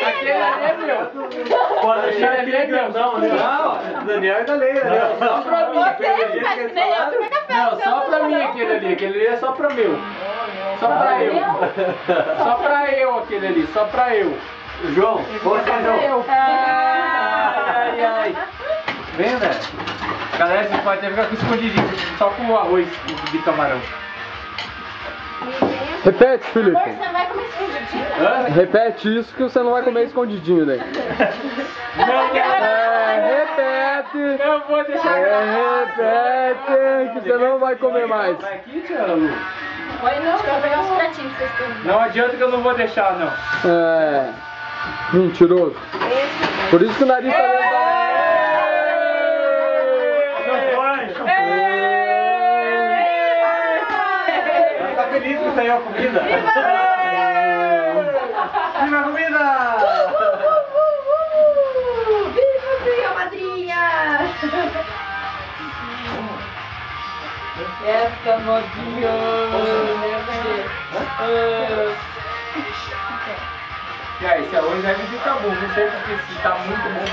Aquele ali é meu. Pode deixar ali é grandão, né? Não, Daniel e da Leila. Só pra mim. Não, só pra mim aquele ali é só pra meu. Só pra eu. Só pra eu aquele ali, só pra eu. João, você João. Ai, ai. Vem, né? Galera, você pode até ficar com escondidinho, só com o arroz de camarão. Repete, Felipe. Amor, você não vai comer escondidinho? Repete isso que você não vai comer escondidinho daí. Repete. Eu vou deixar Repete que você não vai comer mais. Vai aqui, tia Lu. Oi, não, vou pegar os pratinhos que vocês estão. Não adianta que eu não vou deixar, não. É. Mentiroso. Por isso que o nariz tá lento. Tá feliz que saiu a comida? Viva a comida! Viva a madrinha! Essa novinha! E aí, esse arroz deve ficar bom, não sei porque se tá muito bom.